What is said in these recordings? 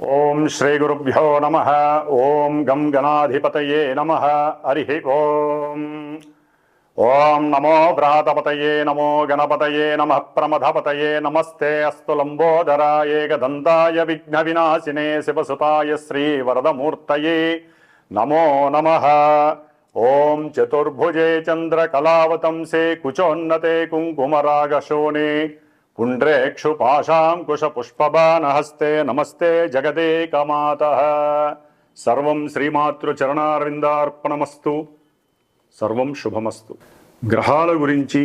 ఓం శ్రీ గురుభ్యో నమః. ఓం గం గణాధిపతయే నమః. హరి ఓం. ఓం నమో వ్రాతపతయే నమో గణపతయే నమః. ప్రమథపతయే నమస్తే అస్తు లంబోదరాయ ఏకదంతాయ విఘ్న వినాశినే శివసుతాయ శ్రీ వరదమూర్తయే నమో నమః. ఓం చతుర్భుజే చంద్రకళావతంసే కుచోన్నతే కుంకుమరాగశోనే పుండ్రేక్షు పాశాంకుశపుష్పబాణహస్తే నమస్తే జగదేకమాతః. సర్వం శ్రీమాతృచరణారవిందార్పణమస్తు. సర్వం శుభమస్తు. గ్రహాల గురించి,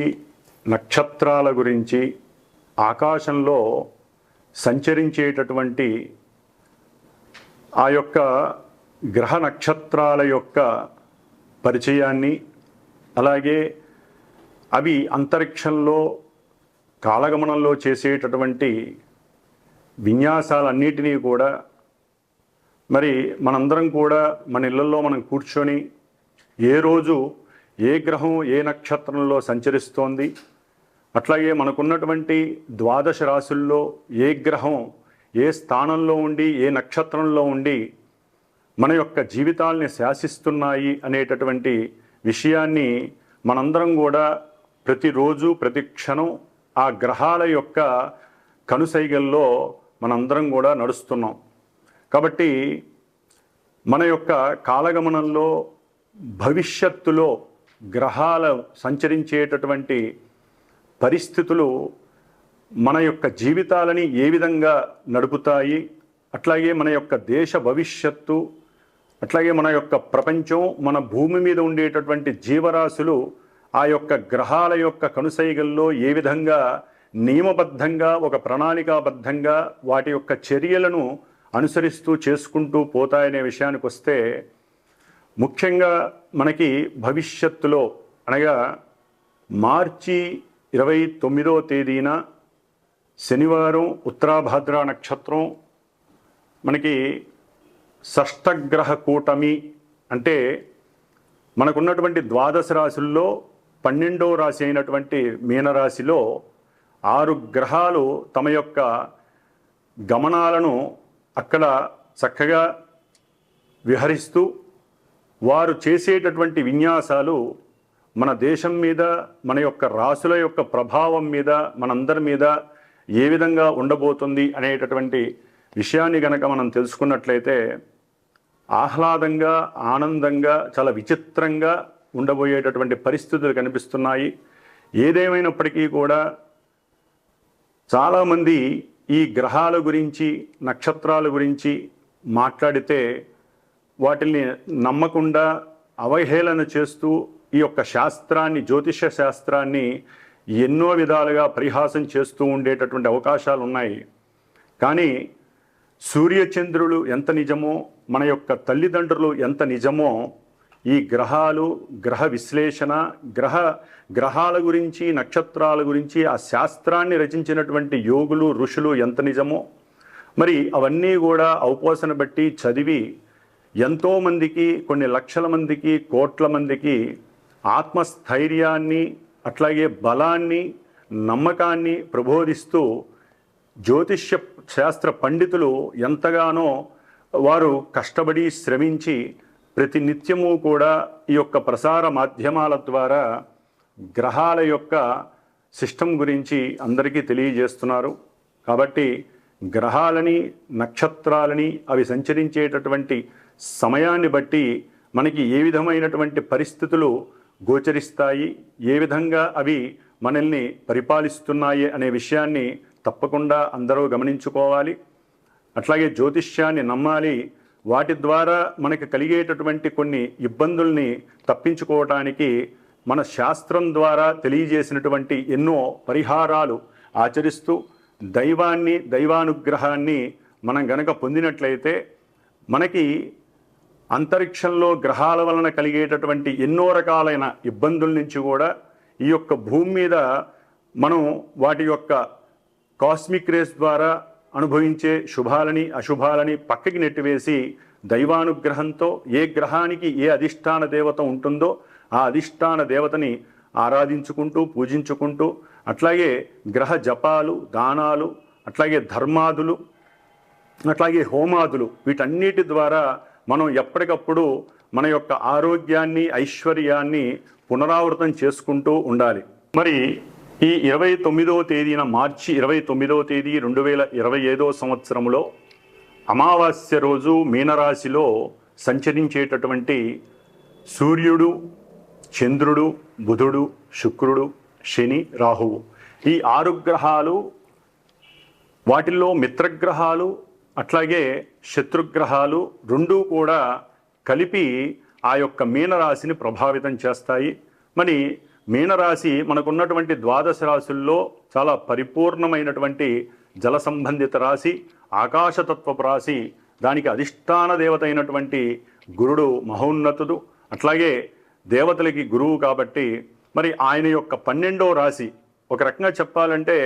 నక్షత్రాల గురించి, ఆకాశంలో సంచరించేటటువంటి ఆ యొక్క గ్రహ నక్షత్రాల యొక్క పరిచయాన్ని, అలాగే అవి అంతరిక్షంలో కాలగమనంలో చేసేటటువంటి విన్యాసాలన్నిటినీ కూడా మరి మనందరం కూడా మన ఇళ్లలో మనం కూర్చొని ఏ రోజు ఏ గ్రహం ఏ నక్షత్రంలో సంచరిస్తోంది, అట్లాగే మనకున్నటువంటి ద్వాదశ రాశుల్లో ఏ గ్రహం ఏ స్థానంలో ఉండి ఏ నక్షత్రంలో ఉండి మన యొక్క జీవితాల్ని శాసిస్తున్నాయి అనేటటువంటి విషయాన్ని మనందరం కూడా ప్రతిరోజు ప్రతి క్షణం ఆ గ్రహాల యొక్క కనుసైగల్లో మనందరం కూడా నడుస్తున్నాం. కాబట్టి మన యొక్క కాలగమనంలో భవిష్యత్తులో గ్రహాలు సంచరించేటటువంటి పరిస్థితులు మన యొక్క జీవితాలని ఏ విధంగా నడుపుతాయి, అట్లాగే మన యొక్క దేశ భవిష్యత్తు, అట్లాగే మన యొక్క ప్రపంచం, మన భూమి మీద ఉండేటటువంటి జీవరాశులు ఆ యొక్క గ్రహాల యొక్క కనుసైగల్లో ఏ విధంగా నియమబద్ధంగా ఒక ప్రణాళికాబద్ధంగా వాటి యొక్క చర్యలను అనుసరిస్తూ చేసుకుంటూ పోతాయనే విషయానికి వస్తే, ముఖ్యంగా మనకి భవిష్యత్తులో అనగా మార్చి 29వ తేదీన శనివారం ఉత్తరాభాద్ర నక్షత్రం మనకి షష్టగ్రహ కూటమి అంటే మనకున్నటువంటి ద్వాదశ రాశుల్లో 12వ రాశి అయినటువంటి మీనరాశిలో 6 గ్రహాలు తమ యొక్క గమనాలను అక్కడ చక్కగా విహరిస్తూ వారు చేసేటటువంటి విన్యాసాలు మన దేశం మీద, మన యొక్క రాశుల యొక్క ప్రభావం మీద, మనందరి మీద ఏ విధంగా ఉండబోతుంది అనేటటువంటి విషయాన్ని గనక మనం తెలుసుకున్నట్లయితే ఆహ్లాదంగా, ఆనందంగా, చాలా విచిత్రంగా ఉండబోయేటటువంటి పరిస్థితులు కనిపిస్తున్నాయి. ఏదేమైనప్పటికీ కూడా చాలామంది ఈ గ్రహాల గురించి, నక్షత్రాల గురించి మాట్లాడితే వాటిని నమ్మకుండా అవహేళన చేస్తూ ఈ యొక్క శాస్త్రాన్ని, జ్యోతిష శాస్త్రాన్ని ఎన్నో విధాలుగా పరిహాసం చేస్తూ ఉండేటటువంటి అవకాశాలు ఉన్నాయి. కానీ సూర్యచంద్రులు ఎంత నిజమో, మన యొక్క తల్లిదండ్రులు ఎంత నిజమో, ఈ గ్రహాలు, గ్రహ విశ్లేషణ, గ్రహాల గురించి, నక్షత్రాల గురించి ఆ శాస్త్రాన్ని రచించినటువంటి యోగులు, ఋషులు ఎంత నిజమో, మరి అవన్నీ కూడా ఔపోసన బట్టి చదివి ఎంతోమందికి, కొన్ని లక్షల మందికి, కోట్ల మందికి ఆత్మస్థైర్యాన్ని, అట్లాగే బలాన్ని, నమ్మకాన్ని ప్రబోధిస్తూ జ్యోతిష్య శాస్త్ర పండితులు ఎంతగానో వారు కష్టపడి శ్రమించి ప్రతి నిత్యము కూడా ఈ యొక్క ప్రసార మాధ్యమాల ద్వారా గ్రహాల యొక్క సిస్టమ్ గురించి అందరికీ తెలియజేస్తున్నారు. కాబట్టి గ్రహాలని, నక్షత్రాలని అవి సంచరించేటటువంటి సమయాన్ని బట్టి మనకి ఏ విధమైనటువంటి పరిస్థితులు గోచరిస్తాయి, ఏ విధంగా అవి మనల్ని పరిపాలిస్తున్నాయి అనే విషయాన్ని తప్పకుండా అందరూ గమనించుకోవాలి. అట్లాగే జ్యోతిష్యాన్ని నమ్మాలి. వాటి ద్వారా మనకు కలిగేటటువంటి కొన్ని ఇబ్బందుల్ని తప్పించుకోవటానికి మన శాస్త్రం ద్వారా తెలియజేసినటువంటి ఎన్నో పరిహారాలు ఆచరిస్తూ దైవాన్ని, దైవానుగ్రహాన్ని మనం గనక పొందినట్లయితే మనకి అంతరిక్షంలో గ్రహాల వలన కలిగేటటువంటి ఎన్నో రకాలైన ఇబ్బందుల నుంచి కూడా ఈ యొక్క భూమి మీద మనం వాటి యొక్క కాస్మిక్ రేస్ ద్వారా అనుభవించే శుభాలని, అశుభాలని పక్కకి నెట్టివేసి దైవానుగ్రహంతో ఏ గ్రహానికి ఏ అధిష్టాన దేవత ఉంటుందో ఆ అధిష్టాన దేవతని ఆరాధించుకుంటూ, పూజించుకుంటూ, అట్లాగే గ్రహ జపాలు, దానాలు, అట్లాగే ధర్మాదులు, అట్లాగే హోమాదులు, వీటన్నిటి ద్వారా మనం ఎప్పటికప్పుడు మన యొక్క ఆరోగ్యాన్ని, ఐశ్వర్యాన్ని పునరావృతం చేసుకుంటూ ఉండాలి. మరి ఈ 29వ తేదీన, మార్చి 29వ తేదీ 2025వ సంవత్సరంలో అమావాస్య రోజు మీనరాశిలో సంచరించేటటువంటి సూర్యుడు, చంద్రుడు, బుధుడు, శుక్రుడు, శని, రాహువు, ఈ 6 గ్రహాలు, వాటిల్లో మిత్రగ్రహాలు అట్లాగే శత్రుగ్రహాలు రెండూ కూడా కలిపి ఆ యొక్క మీనరాశిని ప్రభావితం చేస్తాయి. మరి మీనరాశి మనకున్నటువంటి ద్వాదశ రాశుల్లో చాలా పరిపూర్ణమైనటువంటి జల సంబంధిత రాశి, ఆకాశతత్వపు రాశి. దానికి అధిష్టాన దేవత అయినటువంటి గురుడు మహోన్నతుడు, అట్లాగే దేవతలకి గురువు కాబట్టి మరి ఆయన యొక్క 12వ రాశి, ఒక రకంగా చెప్పాలంటే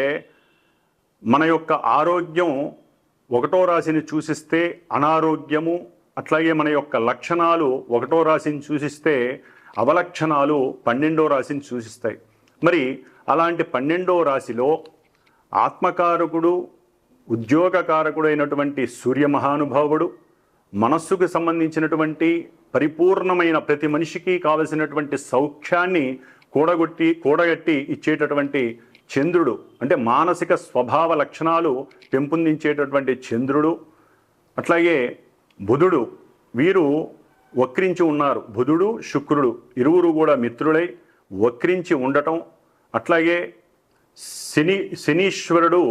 మన యొక్క ఆరోగ్యం 1వ రాశిని సూచిస్తే అనారోగ్యము, అట్లాగే మన యొక్క లక్షణాలు 1వ రాశిని సూచిస్తే అవలక్షణాలు 12వ రాశిని సూచిస్తాయి. మరి అలాంటి 12వ రాశిలో ఆత్మకారకుడు, ఉద్యోగకారకుడైనటువంటి సూర్య మహానుభావుడు, మనస్సుకు సంబంధించినటువంటి పరిపూర్ణమైన ప్రతి మనిషికి కావలసినటువంటి సౌఖ్యాన్ని కూడగట్టి ఇచ్చేటటువంటి చంద్రుడు, అంటే మానసిక స్వభావ లక్షణాలు పెంపొందించేటటువంటి చంద్రుడు, అట్లాగే బుధుడు, వీరు వక్రించి ఉన్నారు. బుధుడు, శుక్రుడు ఇరువురు కూడా మిత్రులై వక్రించి ఉండటం, అట్లాగే శనీశ్వరుడు,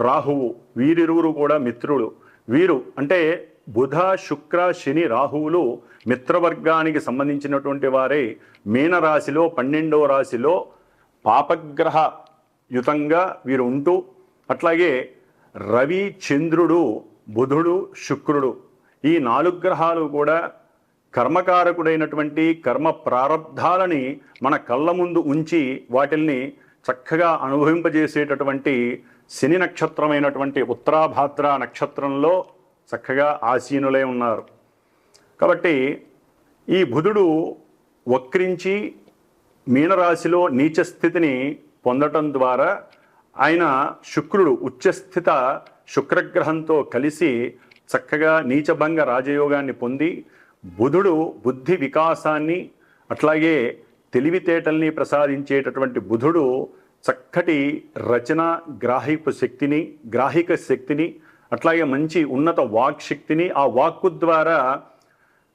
రాహువు, వీరిరువురు కూడా మిత్రులు. వీరు అంటే బుధ, శుక్ర, శని, రాహువులు మిత్రవర్గానికి సంబంధించినటువంటి వారే మీనరాశిలో 12వ రాశిలో పాపగ్రహ యుతంగా వీరు ఉంటూ, అట్లాగే రవి, చంద్రుడు, బుధుడు, శుక్రుడు, ఈ 4 గ్రహాలు కూడా కర్మకారకుడైనటువంటి కర్మ ప్రారబ్ధాలని మన కళ్ళ ముందు ఉంచి వాటిల్ని చక్కగా అనుభవింపజేసేటటువంటి శని నక్షత్రమైనటువంటి ఉత్తరాభాద్ర నక్షత్రంలో చక్కగా ఆసీనులై ఉన్నారు. కాబట్టి ఈ బుధుడు వక్రించి మీనరాశిలో నీచ స్థితిని పొందటం ద్వారా ఆయన శుక్రుడు ఉచ్చస్థిత శుక్రగ్రహంతో కలిసి చక్కగా నీచభంగ రాజయోగాన్ని పొంది, బుధుడు బుద్ధి వికాసాన్ని అట్లాగే తెలివితేటల్ని ప్రసాదించేటటువంటి బుధుడు చక్కటి రచన గ్రాహిక శక్తిని అట్లాగే మంచి ఉన్నత వాక్ శక్తిని, ఆ వాక్కు ద్వారా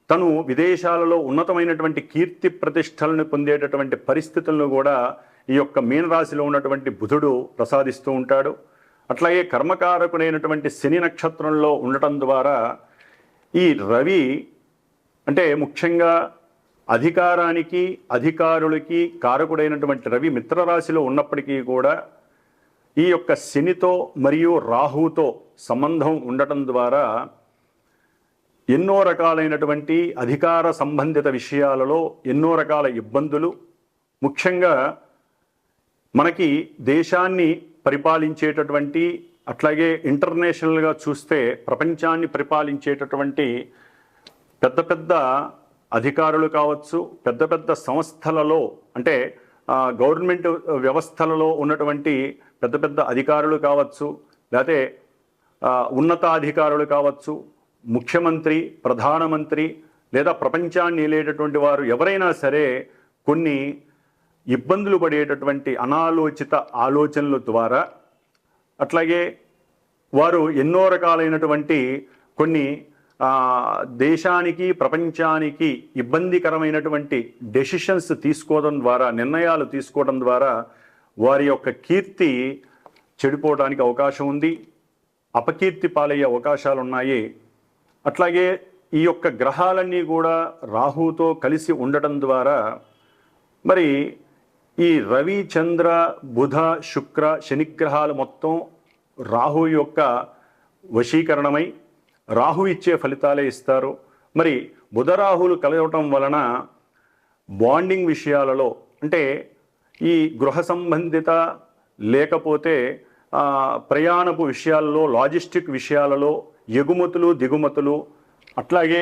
తను విదేశాలలో ఉన్నతమైనటువంటి కీర్తి ప్రతిష్టలను పొందేటటువంటి పరిస్థితులను కూడా ఈ యొక్క మీనరాశిలో ఉన్నటువంటి బుధుడు ప్రసాదిస్తూ ఉంటాడు. అట్లాగే కర్మకారకుడైనటువంటి శని నక్షత్రంలో ఉండటం ద్వారా ఈ రవి అంటే ముఖ్యంగా అధికారానికి, అధికారులకి కారకుడైనటువంటి రవి మిత్రరాశిలో ఉన్నప్పటికీ కూడా ఈ యొక్క శనితో మరియు రాహుతో సంబంధం ఉండటం ద్వారా ఎన్నో రకాలైనటువంటి అధికార సంబంధిత విషయాలలో ఎన్నో రకాల ఇబ్బందులు, ముఖ్యంగా మనకి దేశాన్ని పరిపాలించేటటువంటి అట్లాగే ఇంటర్నేషనల్గా చూస్తే ప్రపంచాన్ని పరిపాలించేటటువంటి పెద్ద పెద్ద అధికారులు కావచ్చు, పెద్ద పెద్ద సంస్థలలో అంటే గవర్నమెంట్ వ్యవస్థలలో ఉన్నటువంటి పెద్ద పెద్ద అధికారులు కావచ్చు, లేకపోతే ఉన్నతాధికారులు కావచ్చు, ముఖ్యమంత్రి, ప్రధానమంత్రి లేదా ప్రపంచాన్ని ఏలేటటువంటి వారు ఎవరైనా సరే కొన్ని ఇబ్బందులు పడేటటువంటి అనాలోచిత ఆలోచనల ద్వారా, అట్లాగే వారు ఎన్నో రకాలైనటువంటి కొన్ని దేశానికి, ప్రపంచానికి ఇబ్బందికరమైనటువంటి డెసిషన్స్ తీసుకోవడం ద్వారా, నిర్ణయాలు తీసుకోవడం ద్వారా వారి యొక్క కీర్తి చెడిపోవడానికి అవకాశం ఉంది, అపకీర్తి పాలయ్యే అవకాశాలు ఉన్నాయి. అట్లాగే ఈ యొక్క గ్రహాలన్నీ కూడా రాహుతో కలిసి ఉండటం ద్వారా మరి ఈ రవి, చంద్ర, బుధ, శుక్ర, శనిగ్రహాలు మొత్తం రాహు యొక్క వశీకరణమై రాహు ఇచ్చే ఫలితాలే ఇస్తారు. మరి బుధ రాహులు కలవటం వలన బాండింగ్ విషయాలలో అంటే ఈ గృహ సంబంధిత లేకపోతే ప్రయాణపు విషయాలలో, లాజిస్టిక్ విషయాలలో, ఎగుమతులు దిగుమతులు, అట్లాగే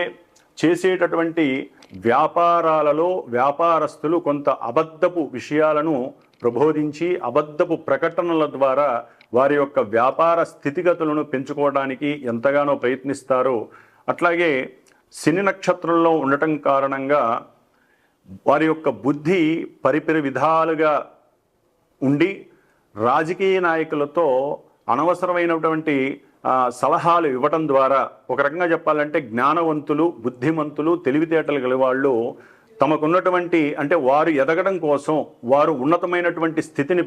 చేసేటటువంటి వ్యాపారాలలో వ్యాపారస్తులు కొంత అబద్ధపు విషయాలను ప్రబోధించి అబద్ధపు ప్రకటనల ద్వారా వారి యొక్క వ్యాపార స్థితిగతులను పెంచుకోవడానికి ఎంతగానో ప్రయత్నిస్తారు. అట్లాగే శని నక్షత్రంలో ఉండటం కారణంగా వారి యొక్క బుద్ధి పరిపరి విధాలుగా ఉండి రాజకీయ నాయకులతో అనవసరమైనటువంటి సలహాలు ఇవ్వటం ద్వారా, ఒక రకంగా చెప్పాలంటే జ్ఞానవంతులు, బుద్ధిమంతులు, తెలివితేటలు గల వాళ్ళు తమకున్నటువంటి అంటే వారు ఎదగడం కోసం, వారు ఉన్నతమైనటువంటి స్థితిని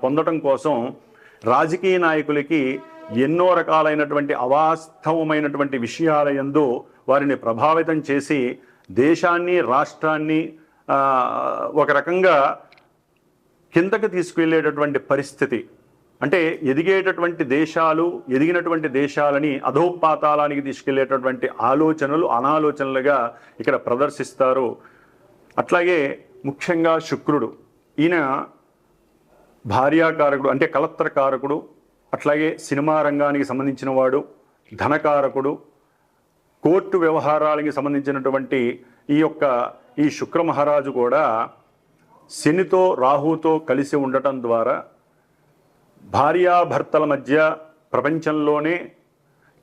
పొందడం కోసం రాజకీయ నాయకులకి ఎన్నో రకాలైనటువంటి అవాస్తవమైనటువంటి విషయాల యందు వారిని ప్రభావితం చేసి దేశాన్ని, రాష్ట్రాన్ని ఒక రకంగా కిందకి తీసుకువెళ్ళేటటువంటి పరిస్థితి. అంటే ఎదిగేటటువంటి దేశాలు, ఎదిగినటువంటి దేశాలని అధోపాతాళానికి తీసుకెళ్లేటటువంటి ఆలోచనలు, అనాలోచనలుగా ఇక్కడ ప్రదర్శిస్తారు. అట్లాగే ముఖ్యంగా శుక్రుడు, ఈయన భార్యాకారకుడు అంటే కలత్రకారకుడు, అట్లాగే సినిమా రంగానికి సంబంధించిన వాడు, ధనకారకుడు, కోర్టు వ్యవహారాలకి సంబంధించినటువంటి ఈ శుక్ర మహారాజు కూడా శనితో, రాహుతో కలిసి ఉండటం ద్వారా భార్యాభర్తల మధ్య ప్రపంచంలోనే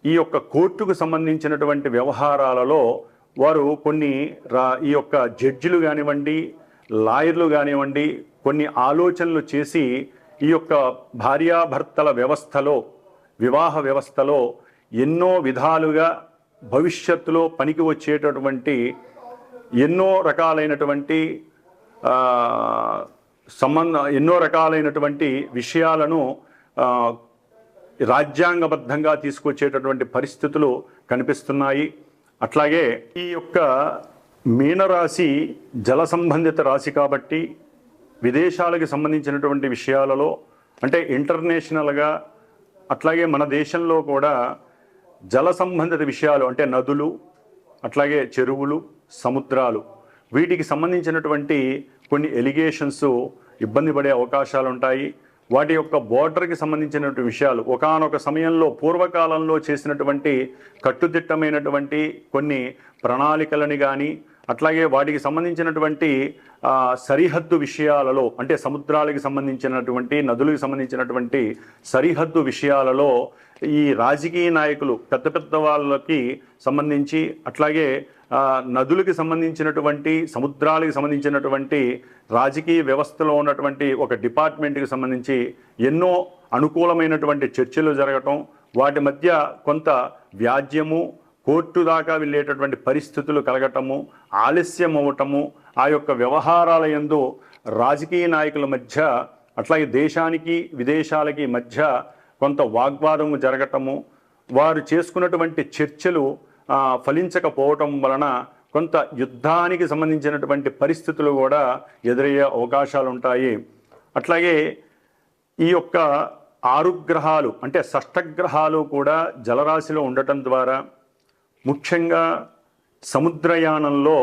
ఈ యొక్క కోర్టుకు సంబంధించినటువంటి వ్యవహారాలలో వారు కొన్ని ఈ యొక్క జడ్జిలు కానివ్వండి, లాయర్లు కానివ్వండి, కొన్ని ఆలోచనలు చేసి ఈ యొక్క భార్యాభర్తల వ్యవస్థలో, వివాహ వ్యవస్థలో ఎన్నో విధాలుగా భవిష్యత్తులో పనికి వచ్చేటటువంటి ఎన్నో రకాలైనటువంటి విషయాలను రాజ్యాంగబద్ధంగా తీసుకొచ్చేటటువంటి పరిస్థితులు కనిపిస్తున్నాయి. అట్లాగే ఈ యొక్క మీనరాశి జల సంబంధిత రాశి కాబట్టి విదేశాలకు సంబంధించినటువంటి విషయాలలో అంటే ఇంటర్నేషనల్గా, అట్లాగే మన దేశంలో కూడా జల సంబంధిత విషయాలు అంటే నదులు, అట్లాగే చెరువులు, సముద్రాలు, వీటికి సంబంధించినటువంటి కొన్ని ఎలిగేషన్స్ ఇబ్బంది పడే అవకాశాలు ఉంటాయి. వాటి యొక్క బోర్డర్కి సంబంధించినటువంటి విషయాలు ఒకానొక సమయంలో పూర్వకాలంలో చేసినటువంటి కట్టుదిట్టమైనటువంటి కొన్ని ప్రణాళికలని కానీ, అట్లాగే వాటికి సంబంధించినటువంటి సరిహద్దు విషయాలలో అంటే సముద్రాలకు సంబంధించినటువంటి, నదులకు సంబంధించినటువంటి సరిహద్దు విషయాలలో ఈ రాజకీయ నాయకులు పెద్ద పెద్ద వాళ్ళకి సంబంధించి, అట్లాగే నదులకు సంబంధించినటువంటి, సముద్రాలకు సంబంధించినటువంటి రాజకీయ వ్యవస్థలో ఉన్నటువంటి ఒక డిపార్ట్మెంట్కి సంబంధించి ఎన్నో అనుకూలమైనటువంటి చర్చలు జరగటం, వాటి మధ్య కొంత వ్యాజ్యము, కోర్టు దాకా వెళ్ళేటటువంటి పరిస్థితులు కలగటము, ఆలస్యం అవ్వటము, ఆ యొక్క వ్యవహారాల యందు రాజకీయ నాయకుల మధ్య, అట్లాగే దేశానికి విదేశాలకి మధ్య కొంత వాగ్వాదము జరగటము, వారు చేసుకున్నటువంటి చర్చలు ఫలించకపోవటం వలన కొంత యుద్ధానికి సంబంధించినటువంటి పరిస్థితులు కూడా ఎదురయ్యే అవకాశాలు ఉంటాయి. అట్లాగే ఈ యొక్క 6 గ్రహాలు అంటే షష్టగ్రహాలు కూడా జలరాశిలో ఉండటం ద్వారా ముఖ్యంగా సముద్రయానంలో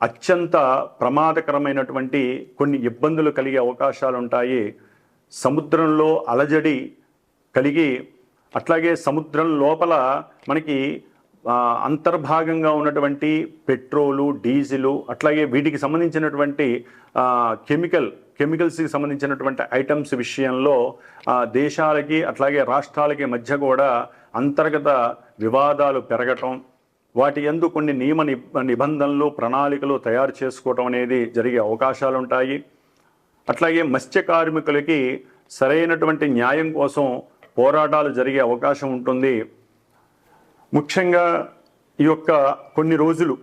అత్యంత ప్రమాదకరమైనటువంటి కొన్ని ఇబ్బందులు కలిగే అవకాశాలు ఉంటాయి. సముద్రంలో అలజడి కలిగి, అట్లాగే సముద్రం లోపల మనకి అంతర్భాగంగా ఉన్నటువంటి పెట్రోలు, డీజిలు, అట్లాగే వీటికి సంబంధించినటువంటి కెమికల్స్కి సంబంధించినటువంటి ఐటమ్స్ విషయంలో దేశాలకి అట్లాగే రాష్ట్రాలకి మధ్య కూడా అంతర్గత వివాదాలు పెరగటం, వాటి యందు కొన్ని నియమ నిబంధనలు, ప్రణాళికలు తయారు చేసుకోవటం అనేది జరిగే అవకాశాలు ఉంటాయి. అట్లాగే మత్స్య కార్మికులకి సరైనటువంటి న్యాయం కోసం పోరాటాలు జరిగే అవకాశం ఉంటుంది. ముఖ్యంగా ఈ యొక్క కొన్ని రోజులు,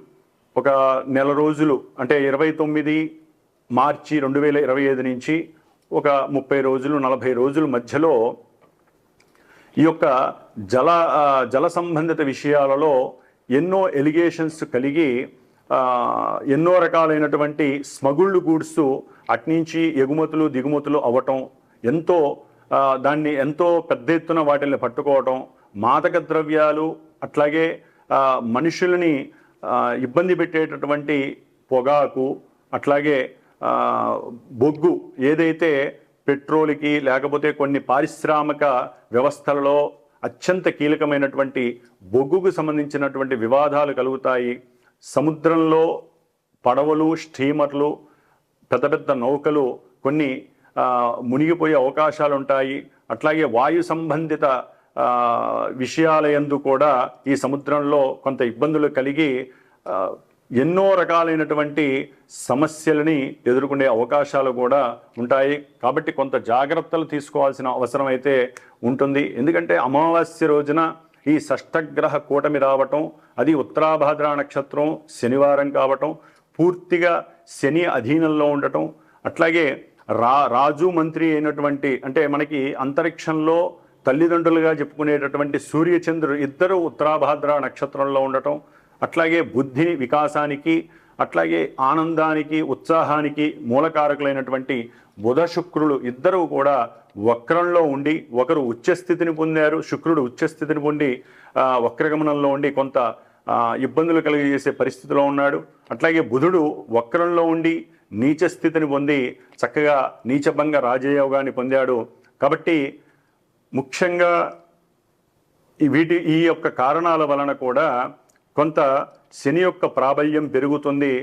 ఒక నెల రోజులు అంటే 29 మార్చి 2025 నుంచి ఒక 30 రోజులు 40 రోజుల మధ్యలో ఈ యొక్క జల సంబంధిత విషయాలలో ఎన్నో ఎలిగేషన్స్ కలిగి ఎన్నో రకాలైనటువంటి స్మగుల్డ్ గూడ్స్ అట్నుంచి ఎగుమతులు దిగుమతులు అవ్వటం, దాన్ని ఎంతో పెద్ద ఎత్తున వాటిని పట్టుకోవటం, మాదక ద్రవ్యాలు, అట్లాగే మనుషులని ఇబ్బంది పెట్టేటటువంటి పొగాకు, అట్లాగే బొగ్గు, ఏదైతే పెట్రోల్కి లేకపోతే కొన్ని పారిశ్రామిక వ్యవస్థలలో అత్యంత కీలకమైనటువంటి బొగ్గుకు సంబంధించినటువంటి వివాదాలు కలుగుతాయి. సముద్రంలో పడవలు, స్టీమర్లు, పెద్ద పెద్ద నౌకలు కొన్ని మునిగిపోయే అవకాశాలు ఉంటాయి. అట్లాగే వాయు సంబంధిత విషయాల యందు కూడా ఈ సముద్రంలో కొంత ఇబ్బందులు కలిగి ఎన్నో రకాలైనటువంటి సమస్యలని ఎదుర్కొనే అవకాశాలు కూడా ఉంటాయి. కాబట్టి కొంత జాగ్రత్తలు తీసుకోవాల్సిన అవసరం అయితే ఉంటుంది. ఎందుకంటే అమావాస్య రోజున ఈ షష్టగ్రహ కూటమి రావటం, అది ఉత్తరాభాద్ర నక్షత్రం శనివారం కావటం, పూర్తిగా శని అధీనంలో ఉండటం, అట్లాగే రాజు మంత్రి అయినటువంటి అంటే మనకి అంతరిక్షంలో తల్లిదండ్రులుగా చెప్పుకునేటటువంటి సూర్యచంద్రుడు ఇద్దరు ఉత్తరాభాద్ర నక్షత్రంలో ఉండటం, అట్లాగే బుద్ధి వికాసానికి, అట్లాగే ఆనందానికి, ఉత్సాహానికి మూలకారకులైనటువంటి బుధ శుక్రులు ఇద్దరూ కూడా వక్రంలో ఉండి, ఒకరు ఉచ్చస్థితిని పొందారు, శుక్రుడు ఉచ్చస్థితిని పొంది వక్రగమనంలో ఉండి కొంత ఇబ్బందులు కలిగజేసే పరిస్థితిలో ఉన్నాడు. అట్లాగే బుధుడు వక్రంలో ఉండి నీచ స్థితిని పొంది చక్కగా నీచభంగ రాజయోగాన్ని పొందాడు. కాబట్టి ముఖ్యంగా ఈ యొక్క కారణాల వలన కూడా కొంత శని యొక్క ప్రాబల్యం పెరుగుతుంది.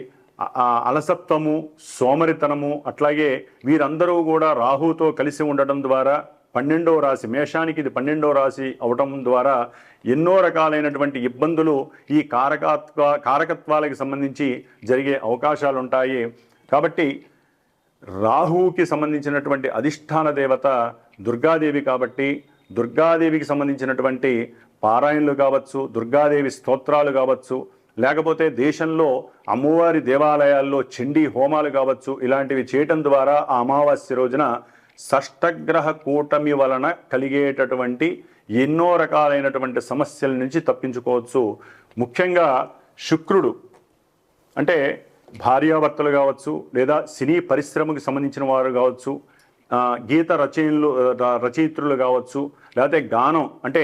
అలసత్వము, సోమరితనము, అట్లాగే వీరందరూ కూడా రాహుతో కలిసి ఉండటం ద్వారా 12వ రాశి మేషానికి ఇది 12వ రాశి అవటం ద్వారా ఎన్నో రకాలైనటువంటి ఇబ్బందులు ఈ కారకత్వాలకు సంబంధించి జరిగే అవకాశాలు ఉంటాయి. కాబట్టి రాహువుకి సంబంధించినటువంటి అధిష్టాన దేవత దుర్గాదేవి కాబట్టి దుర్గాదేవికి సంబంధించినటువంటి పారాయణలు కావచ్చు, దుర్గాదేవి స్తోత్రాలు కావచ్చు, లేకపోతే దేశంలో అమ్మవారి దేవాలయాల్లో చండీ హోమాలు కావచ్చు, ఇలాంటివి చేయటం ద్వారా ఆ అమావాస్య రోజున షష్టగ్రహ కూటమి వలన కలిగేటటువంటి ఎన్నో రకాలైనటువంటి సమస్యల నుంచి తప్పించుకోవచ్చు. ముఖ్యంగా శుక్రుడు అంటే భార్యాభర్తలు కావచ్చు, లేదా సినీ పరిశ్రమకు సంబంధించిన వారు కావచ్చు, గీత రచయిత్రులు కావచ్చు, లేకపోతే గానం అంటే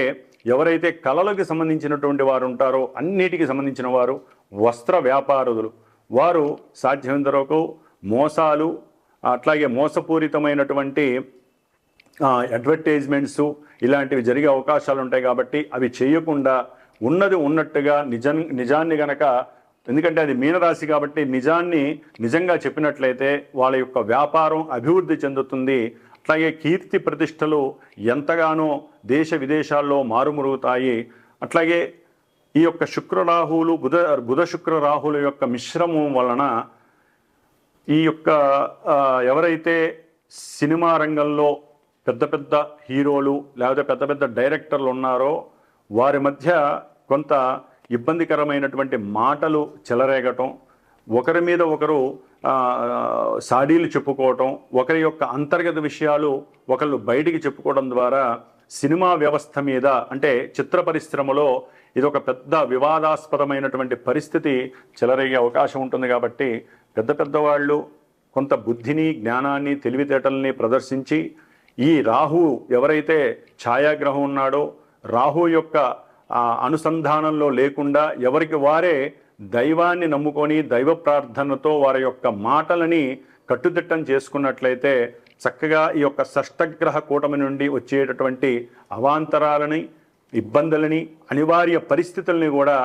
ఎవరైతే కళలకు సంబంధించినటువంటి వారు ఉంటారో అన్నిటికీ సంబంధించిన వారు, వస్త్ర వ్యాపారులు, వారు సాధ్యమైనంత వరకు మోసాలు, అట్లాగే మోసపూరితమైనటువంటి అడ్వర్టైజ్మెంట్స్ ఇలాంటివి జరిగే అవకాశాలు ఉంటాయి. కాబట్టి అవి చేయకుండా ఉన్నది ఉన్నట్టుగా నిజాన్ని గనక, ఎందుకంటే అది మీనరాశి కాబట్టి నిజాన్ని నిజంగా చెప్పినట్లయితే వాళ్ళ యొక్క వ్యాపారం అభివృద్ధి చెందుతుంది. అట్లాగే కీర్తి ప్రతిష్టలు ఎంతగానో దేశ విదేశాల్లో మారుమరుగుతాయి. అట్లాగే ఈ యొక్క శుక్రరాహువులు బుధ శుక్ర రాహుల యొక్క మిశ్రమం వలన ఈ యొక్క ఎవరైతే సినిమా రంగంలో పెద్ద పెద్ద హీరోలు లేకపోతే పెద్ద పెద్ద డైరెక్టర్లు ఉన్నారో వారి మధ్య కొంత ఇబ్బందికరమైనటువంటి మాటలు చెలరేగటం, ఒకరి మీద ఒకరు సాడీలు చెప్పుకోవటం, ఒకరి యొక్క అంతర్గత విషయాలు ఒకళ్ళు బయటికి చెప్పుకోవడం ద్వారా సినిమా వ్యవస్థ మీద అంటే చిత్ర పరిశ్రమలో ఇదొక పెద్ద వివాదాస్పదమైనటువంటి పరిస్థితి చెలరేగే అవకాశం ఉంటుంది. కాబట్టి పెద్ద పెద్దవాళ్ళు కొంత బుద్ధిని, జ్ఞానాన్ని, తెలివితేటల్ని ప్రదర్శించి ఈ రాహు ఎవరైతే ఛాయాగ్రహం ఉన్నాడో రాహు యొక్క అనుసంధానంలో లేకుండా ఎవరికి వారే దైవాన్ని నమ్ముకొని దైవ ప్రార్థనతో వారి యొక్క మాటలని కట్టుదిట్టం చేసుకున్నట్లయితే చక్కగా ఈ యొక్క షష్టగ్రహ కూటమి నుండి వచ్చేటటువంటి అవాంతరాలని, ఇబ్బందులని, అనివార్య పరిస్థితుల్ని కూడా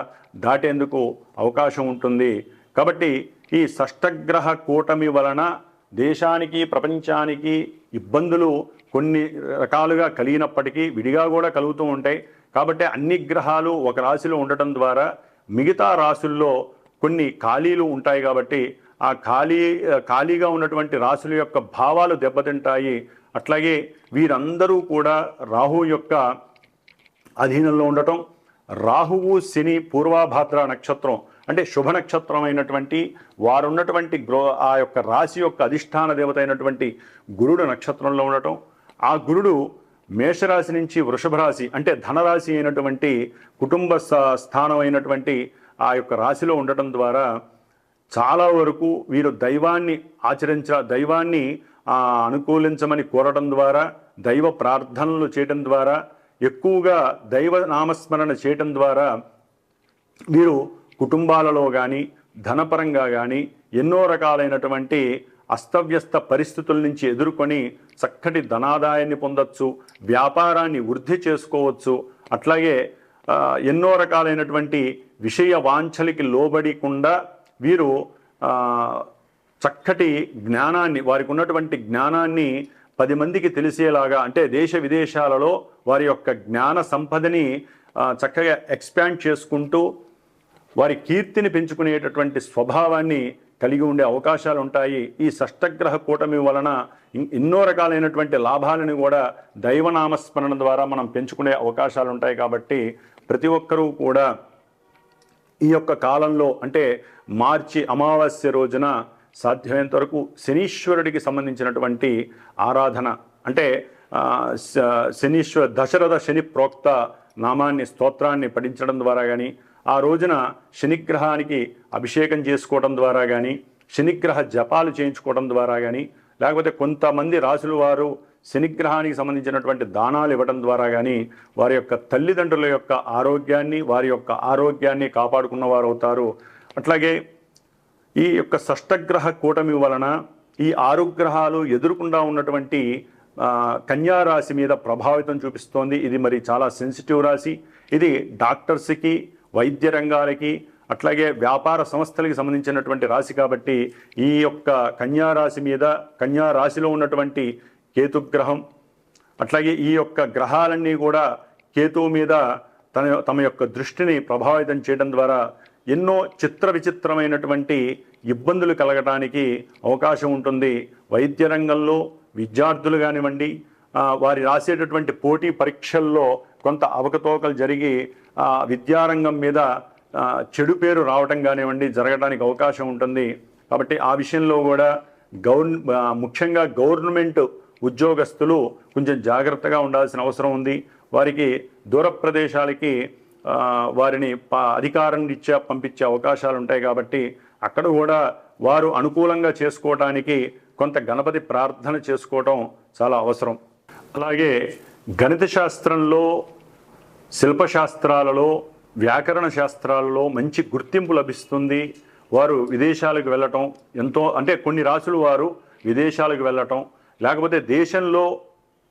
దాటేందుకు అవకాశం ఉంటుంది. కాబట్టి ఈ షష్టగ్రహ కూటమి వలన దేశానికి, ప్రపంచానికి ఇబ్బందులు కొన్ని రకాలుగా కలిగినప్పటికీ విడిగా కూడా కలుగుతూ ఉంటాయి. కాబట్టి అన్ని గ్రహాలు ఒక రాశిలో ఉండటం ద్వారా మిగతా రాశుల్లో కొన్ని ఖాళీలు ఉంటాయి. కాబట్టి ఆ ఖాళీగా ఉన్నటువంటి రాశుల యొక్క భావాలు దెబ్బతింటాయి. అట్లాగే వీరందరూ కూడా రాహు యొక్క అధీనంలో ఉండటం, రాహువు శని పూర్వభాద్ర నక్షత్రం అంటే శుభ నక్షత్రం అయినటువంటి వారు ఉన్నటువంటి ఆ యొక్క రాశి యొక్క అధిష్టాన దేవత అయినటువంటి గురుడు నక్షత్రంలో ఉండటం, ఆ గురుడు మేషరాశి నుంచి వృషభ రాశి అంటే ధనరాశి అయినటువంటి కుటుంబ స్థానం అయినటువంటి ఆ యొక్క రాశిలో ఉండటం ద్వారా చాలా వరకు వీరు దైవాన్ని దైవాన్ని అనుకూలించమని కోరడం ద్వారా, దైవ ప్రార్థనలు చేయటం ద్వారా, ఎక్కువగా దైవ నామస్మరణ చేయటం ద్వారా వీరు కుటుంబాలలో కానీ ధనపరంగా కానీ ఎన్నో రకాలైనటువంటి అస్తవ్యస్త పరిస్థితుల నుంచి ఎదుర్కొని చక్కటి ధనాదాయాన్ని పొందొచ్చు, వ్యాపారాన్ని వృద్ధి చేసుకోవచ్చు. అట్లాగే ఎన్నో రకాలైనటువంటి విషయ వాంఛలకి లోబడికుండా వీరు చక్కటి జ్ఞానాన్ని, వారికి ఉన్నటువంటి జ్ఞానాన్ని 10 మందికి తెలిసేలాగా, అంటే దేశ విదేశాలలో వారి యొక్క జ్ఞాన సంపదని చక్కగా ఎక్స్పాండ్ చేసుకుంటూ వారి కీర్తిని పెంచుకునేటటువంటి స్వభావాన్ని కలిగి ఉండే అవకాశాలు ఉంటాయి. ఈ షష్టగ్రహ కూటమి వలన ఎన్నో రకాలైనటువంటి లాభాలను కూడా దైవనామస్మరణ ద్వారా మనం పెంచుకునే అవకాశాలు ఉంటాయి. కాబట్టి ప్రతి ఒక్కరూ కూడా ఈ యొక్క కాలంలో, అంటే మార్చి అమావాస్య రోజున సాధ్యమైనంత వరకు శనీశ్వరుడికి సంబంధించినటువంటి ఆరాధన, అంటే శనీశ్వర దశరథ శని ప్రోక్త నామాన్ని, స్తోత్రాన్ని పఠించడం ద్వారా కానీ, ఆ రోజున శనిగ్రహానికి అభిషేకం చేసుకోవడం ద్వారా కానీ, శనిగ్రహ జపాలు చేయించుకోవడం ద్వారా కానీ, లేకపోతే కొంతమంది రాసుల వారు శనిగ్రహానికి సంబంధించినటువంటి దానాలు ఇవ్వడం ద్వారా కానీ వారి యొక్క తల్లిదండ్రుల యొక్క ఆరోగ్యాన్ని, వారి యొక్క ఆరోగ్యాన్ని కాపాడుకున్న వారు అవుతారు. అట్లాగే ఈ యొక్క షష్టగ్రహ కూటమి వలన ఈ 6 గ్రహాలు ఎదురుకుండా ఉన్నటువంటి కన్యా రాశి మీద ప్రభావితం చూపిస్తోంది. ఇది మరి చాలా సెన్సిటివ్ రాశి. ఇది డాక్టర్స్కి, వైద్య రంగాలకి, అట్లాగే వ్యాపార సంస్థలకి సంబంధించినటువంటి రాశి. కాబట్టి ఈ యొక్క కన్యా రాశి మీద, కన్యా రాశిలో ఉన్నటువంటి కేతుగ్రహం, అట్లాగే ఈ యొక్క గ్రహాలన్నీ కూడా కేతువు మీద తమ యొక్క దృష్టిని ప్రభావితం చేయడం ద్వారా ఎన్నో చిత్ర విచిత్రమైనటువంటి ఇబ్బందులు కలగడానికి అవకాశం ఉంటుంది. వైద్య రంగంలో విద్యార్థులు కానివ్వండి, వారి రాసేటటువంటి పోటీ పరీక్షల్లో కొంత అవకతవకలు జరిగి విద్యారంగం మీద చెడు పేరు రావటం కానివ్వండి జరగడానికి అవకాశం ఉంటుంది. కాబట్టి ఆ విషయంలో కూడా ముఖ్యంగా గవర్నమెంట్ ఉద్యోగస్తులు కొంచెం జాగ్రత్తగా ఉండాల్సిన అవసరం ఉంది. వారికి దూర ప్రదేశాలకి వారిని అధికారం రీత్యా పంపించే అవకాశాలు ఉంటాయి. కాబట్టి అక్కడ కూడా వారు అనుకూలంగా చేసుకోవడానికి కొంత గణపతి ప్రార్థన చేసుకోవటం చాలా అవసరం. అలాగే గణిత శాస్త్రంలో, శిల్పశాస్త్రాలలో, వ్యాకరణ శాస్త్రాలలో మంచి గుర్తింపు లభిస్తుంది. వారు విదేశాలకు వెళ్ళటం ఎంతో, అంటే కొన్ని రాసులు వారు విదేశాలకు వెళ్ళటం, లేకపోతే దేశంలో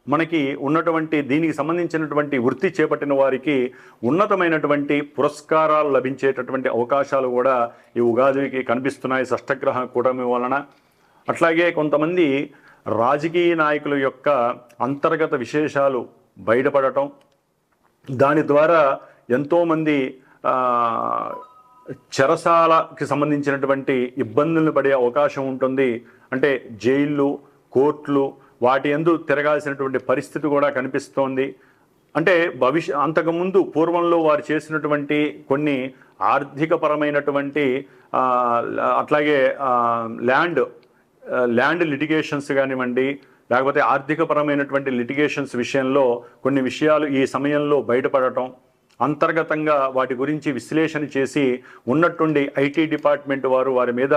మనకి ఉన్నటువంటి దీనికి సంబంధించినటువంటి వృత్తి చేపట్టిన వారికి ఉన్నతమైనటువంటి పురస్కారాలు లభించేటటువంటి అవకాశాలు కూడా ఈ ఉగాదికి కనిపిస్తున్నాయి షష్టగ్రహ కూటమి వలన. అట్లాగే కొంతమంది రాజకీయ నాయకుల యొక్క అంతర్గత విశేషాలు బయటపడటం, దాని ద్వారా ఎంతోమంది చెరసాలకి సంబంధించినటువంటి ఇబ్బందులను పడే అవకాశం ఉంటుంది. అంటే జైళ్ళు, కోర్టులు, వాటి యందు తిరగాల్సినటువంటి పరిస్థితి కూడా కనిపిస్తోంది. అంటే అంతకుముందు పూర్వంలో వారు చేసినటువంటి కొన్ని ఆర్థికపరమైనటువంటి అట్లాగే ల్యాండ్ లిటిగేషన్స్ కానివ్వండి, లేకపోతే ఆర్థికపరమైనటువంటి లిటిగేషన్స్ విషయంలో కొన్ని విషయాలు ఈ సమయంలో బయటపడటం, అంతర్గతంగా వాటి గురించి విశ్లేషణ చేసి ఉన్నట్టుండి ఐటీ డిపార్ట్మెంట్ వారు వారి మీద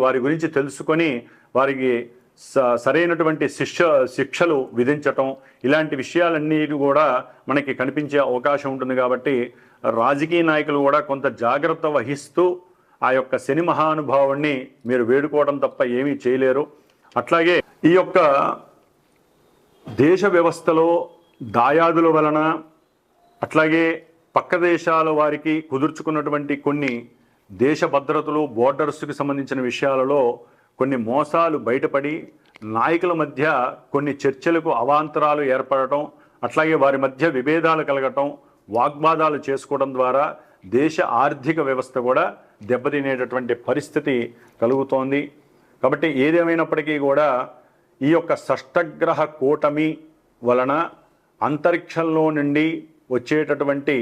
వారి గురించి తెలుసుకొని వారికి సరైనటువంటి శిక్షలు విధించటం, ఇలాంటి విషయాలన్నీ కూడా మనకి కనిపించే అవకాశం ఉంటుంది. కాబట్టి రాజకీయ నాయకులు కూడా కొంత జాగ్రత్త వహిస్తూ ఆ యొక్క శని మహానుభావుణ్ణి మీరు వేడుకోవడం తప్ప ఏమీ చేయలేరు. అట్లాగే ఈ యొక్క దేశ వ్యవస్థలో దాయాదుల వలన, అట్లాగే పక్క దేశాల వారికి కుదుర్చుకున్నటువంటి కొన్ని దేశ భద్రతలు, బోర్డర్స్కి సంబంధించిన విషయాలలో కొన్ని మోసాలు బయటపడి నాయకుల మధ్య కొన్ని చర్చలకు అవాంతరాలు ఏర్పడటం, అట్లాగే వారి మధ్య విభేదాలు కలగటం, వాగ్వాదాలు చేసుకోవడం ద్వారా దేశ ఆర్థిక వ్యవస్థ కూడా దెబ్బతినేటటువంటి పరిస్థితి కలుగుతోంది. కాబట్టి ఏదేమైనప్పటికీ కూడా ఈ యొక్క షష్టగ్రహ కూటమి వలన అంతరిక్షంలో నుండి వచ్చేటటువంటి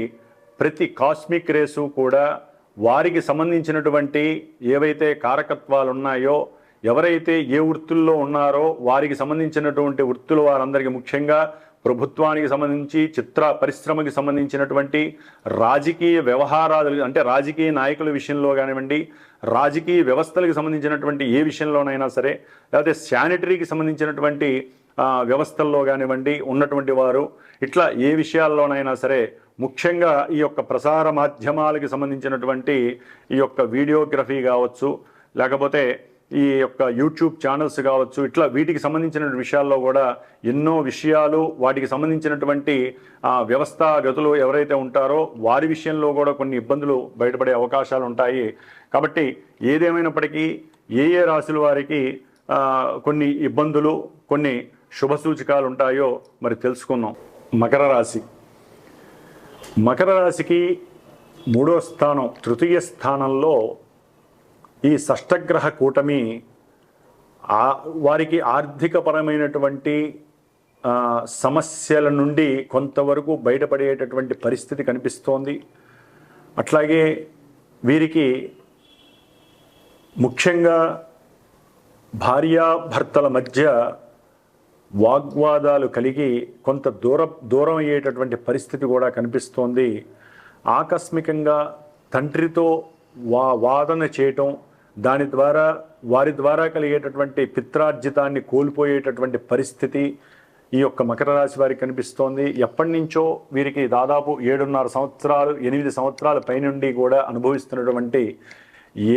ప్రతి కాస్మిక్ రేసు కూడా వారికి సంబంధించినటువంటి ఏవైతే కారకత్వాలు ఉన్నాయో, ఎవరైతే ఏ వృత్తుల్లో ఉన్నారో వారికి సంబంధించినటువంటి వృత్తులు వారందరికీ, ముఖ్యంగా ప్రభుత్వానికి సంబంధించి, చిత్ర పరిశ్రమకి సంబంధించినటువంటి రాజకీయ వ్యవహారాలు, అంటే రాజకీయ నాయకుల విషయంలో కానివ్వండి, రాజకీయ వ్యవస్థలకు సంబంధించినటువంటి ఏ విషయంలోనైనా సరే, లేకపోతే శానిటరీకి సంబంధించినటువంటి వ్యవస్థల్లో కానివ్వండి ఉన్నటువంటి వారు, ఇట్లా ఏ విషయాల్లోనైనా సరే, ముఖ్యంగా ఈ యొక్క ప్రసార మాధ్యమాలకి సంబంధించినటువంటి ఈ యొక్క వీడియోగ్రఫీ కావచ్చు, లేకపోతే ఈ యొక్క యూట్యూబ్ ఛానల్స్ కావచ్చు, ఇట్లా వీటికి సంబంధించిన విషయాల్లో కూడా ఎన్నో విషయాలు, వాటికి సంబంధించినటువంటి వ్యవస్థాగతులు ఎవరైతే ఉంటారో వారి విషయంలో కూడా కొన్ని ఇబ్బందులు బయటపడే అవకాశాలు ఉంటాయి. కాబట్టి ఏదేమైనప్పటికీ ఏ రాశుల వారికి కొన్ని ఇబ్బందులు, కొన్ని శుభ సూచకాలు ఉంటాయో మరి తెలుసుకుందాం. మకర రాశి. మకర రాశికి 3వ స్థానం, తృతీయ స్థానంలో ఈ షష్టగ్రహ కూటమి వారికి ఆర్థికపరమైనటువంటి సమస్యల నుండి కొంతవరకు బయటపడేటటువంటి పరిస్థితి కనిపిస్తోంది. అట్లాగే వీరికి ముఖ్యంగా భార్యాభర్తల మధ్య వాగ్వాదాలు కలిగి కొంత దూరం అయ్యేటటువంటి పరిస్థితి కూడా కనిపిస్తోంది. ఆకస్మికంగా తండ్రితో వాదన చేయటం, వారి ద్వారా కలిగేటటువంటి పిత్రార్జితాన్ని కోల్పోయేటటువంటి పరిస్థితి ఈ యొక్క మకర రాశి వారికి కనిపిస్తోంది. ఎప్పటి నుంచో వీరికి దాదాపు 7.5 సంవత్సరాలు 8 సంవత్సరాల పైనుండి కూడా అనుభవిస్తున్నటువంటి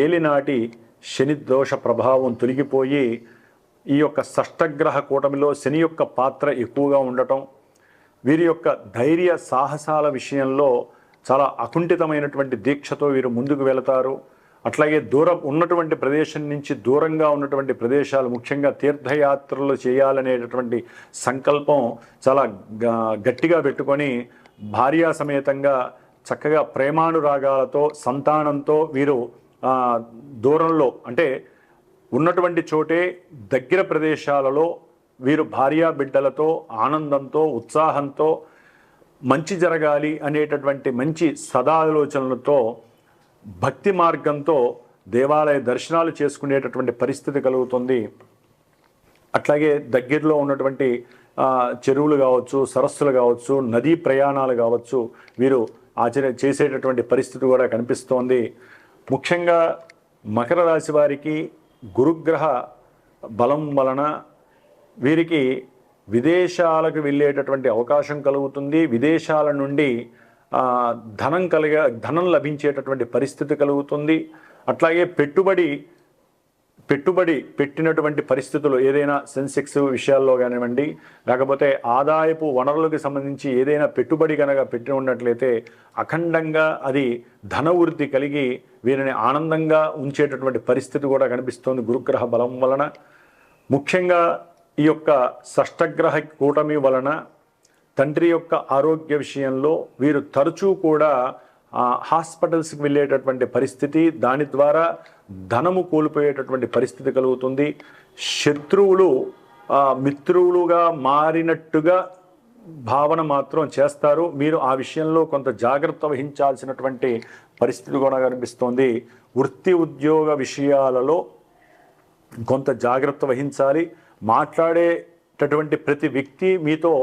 ఏలినాటి శని దోష ప్రభావం తొలగిపోయి ఈ యొక్క షష్టగ్రహ కూటమిలో శని యొక్క పాత్ర ఎక్కువగా ఉండటం, వీరి యొక్క ధైర్య సాహసాల విషయంలో చాలా అకుంఠితమైనటువంటి దీక్షతో వీరు ముందుకు వెళతారు. అట్లాగే ఉన్నటువంటి ప్రదేశం నుంచి దూరంగా ఉన్నటువంటి ప్రదేశాలు, ముఖ్యంగా తీర్థయాత్రలు చేయాలనేటటువంటి సంకల్పం చాలా గట్టిగా పెట్టుకొని భార్యా సమేతంగా చక్కగా ప్రేమానురాగాలతో సంతానంతో వీరు దూరంలో అంటే ఉన్నటువంటి చోటే దగ్గర ప్రదేశాలలో వీరు భార్యా బిడ్డలతో ఆనందంతో ఉత్సాహంతో మంచి జరగాలి అనేటటువంటి మంచి సదాలోచనలతో భక్తి మార్గంతో దేవాలయ దర్శనాలు చేసుకునేటటువంటి పరిస్థితి కలుగుతుంది. అట్లాగే దగ్గరలో ఉన్నటువంటి చెరువులు కావచ్చు, సరస్సులు కావచ్చు, నదీ ప్రయాణాలు కావచ్చు వీరు చేసేటటువంటి పరిస్థితి కూడా కనిపిస్తోంది. ముఖ్యంగా మకర రాశి వారికి గురుగ్రహ బలం వలన వీరికి విదేశాలకు వెళ్ళేటటువంటి అవకాశం కలుగుతుంది. విదేశాల నుండి ధనం లభించేటటువంటి పరిస్థితి కలుగుతుంది. అట్లాగే పెట్టుబడి పెట్టినటువంటి పరిస్థితులు ఏదైనా సెన్సెక్స్ విషయాల్లో కానివ్వండి, లేకపోతే ఆదాయపు వనరులకు సంబంధించి ఏదైనా పెట్టుబడి కనుక పెట్టి ఉన్నట్లయితే అఖండంగా అది ధనవృద్ధి కలిగి వీరిని ఆనందంగా ఉంచేటటువంటి పరిస్థితి కూడా కనిపిస్తోంది గురుగ్రహ బలం వలన. ముఖ్యంగా ఈ యొక్క షష్టగ్రహ కూటమి వలన తండ్రి యొక్క ఆరోగ్య విషయంలో వీరు తరచూ కూడా హాస్పిటల్స్కి వెళ్ళేటటువంటి పరిస్థితి, దాని ద్వారా ధనము కోల్పోయేటటువంటి పరిస్థితి కలుగుతుంది. శత్రువులు మిత్రువులుగా మారినట్టుగా భావన మాత్రం చేస్తారు. మీరు ఆ విషయంలో కొంత జాగ్రత్త వహించాల్సినటువంటి పరిస్థితి కూడా కనిపిస్తోంది. వృత్తి ఉద్యోగ విషయాలలో కొంత జాగ్రత్త వహించాలి. మాట్లాడేటటువంటి ప్రతి వ్యక్తి మీతో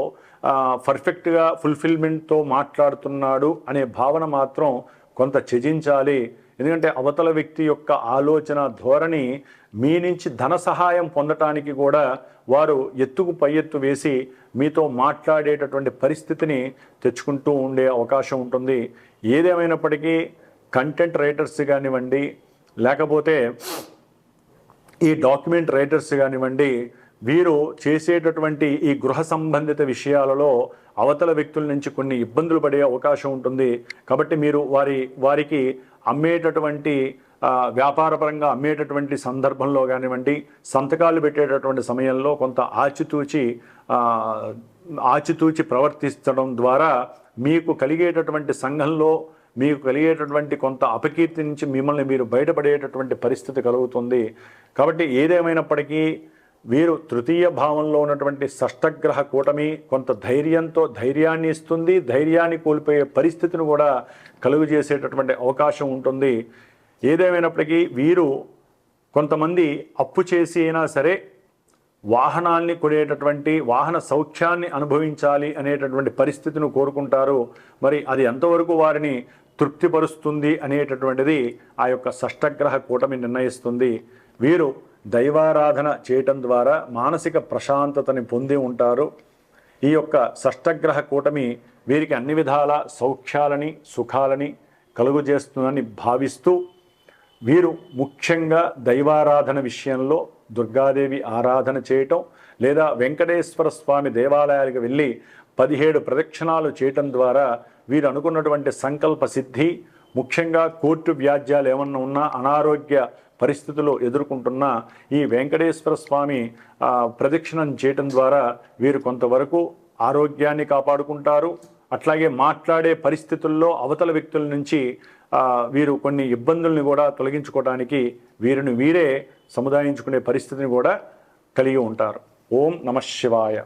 పర్ఫెక్ట్గా ఫుల్ఫిల్మెంట్తో మాట్లాడుతున్నాడు అనే భావన మాత్రం కొంత త్యజించాలి. ఎందుకంటే అవతల వ్యక్తి యొక్క ఆలోచన ధోరణి మీ నుంచి ధన సహాయం పొందటానికి కూడా వారు ఎత్తుకు పై ఎత్తు వేసి మీతో మాట్లాడేటటువంటి పరిస్థితిని తెచ్చుకుంటూ ఉండే అవకాశం ఉంటుంది. ఏదేమైనప్పటికీ కంటెంట్ రైటర్స్ కానివ్వండి, లేకపోతే ఈ డాక్యుమెంట్ రైటర్స్ కానివ్వండి, వీరు చేసేటటువంటి ఈ గృహ సంబంధిత విషయాలలో అవతల వ్యక్తుల నుంచి కొన్ని ఇబ్బందులు పడే అవకాశం ఉంటుంది. కాబట్టి మీరు వారికి అమ్మేటటువంటి వ్యాపారపరంగా అమ్మేటటువంటి సందర్భంలో కానివ్వండి, సంతకాలు పెట్టేటటువంటి సమయంలో కొంత ఆచితూచి ప్రవర్తించడం ద్వారా మీకు కలిగేటటువంటి సంఘంలో మీకు కలిగేటటువంటి కొంత అపకీర్తి నుంచి మిమ్మల్ని మీరు బయటపడేటటువంటి పరిస్థితి కలుగుతుంది. కాబట్టి ఏదేమైనప్పటికీ వీరు తృతీయ భావంలో ఉన్నటువంటి షష్టగ్రహ కూటమి కొంత ధైర్యాన్ని ఇస్తుంది. ధైర్యాన్ని కోల్పోయే పరిస్థితిని కూడా కలుగజేసేటటువంటి అవకాశం ఉంటుంది. ఏదేమైనప్పటికీ వీరు కొంతమంది అప్పు చేసి అయినా సరే వాహనాల్ని కొనేటటువంటి వాహన సౌఖ్యాన్ని అనుభవించాలి అనేటటువంటి పరిస్థితిని కోరుకుంటారు. మరి అది ఎంతవరకు వారిని తృప్తిపరుస్తుంది అనేటటువంటిది ఆ యొక్క షష్టగ్రహ కూటమి నిర్ణయిస్తుంది. వీరు దైవారాధన చేయటం ద్వారా మానసిక ప్రశాంతతని పొంది ఉంటారు. ఈ యొక్క షష్టగ్రహ కూటమి వీరికి అన్ని విధాల సౌఖ్యాలని సుఖాలని కలుగజేస్తుందని భావిస్తూ వీరు ముఖ్యంగా దైవారాధన విషయంలో దుర్గాదేవి ఆరాధన చేయటం లేదా వెంకటేశ్వర స్వామి దేవాలయాలకు వెళ్ళి 17 ప్రదక్షిణాలు చేయటం ద్వారా వీరు అనుకున్నటువంటి సంకల్ప సిద్ధి, ముఖ్యంగా కోర్టు వ్యాజ్యాలు ఏమన్నా ఉన్నా, అనారోగ్య పరిస్థితులు ఎదుర్కొంటున్న ఈ వెంకటేశ్వర స్వామి ప్రదక్షిణం చేయటం ద్వారా వీరు కొంతవరకు ఆరోగ్యాన్ని కాపాడుకుంటారు. అట్లాగే మాట్లాడే పరిస్థితుల్లో అవతల వ్యక్తుల నుంచి వీరు కొన్ని ఇబ్బందుల్ని కూడా తొలగించుకోవడానికి వీరిని వీరే సముదాయించుకునే పరిస్థితిని కూడా కలిగి ఉంటారు. ఓం నమః శివాయ.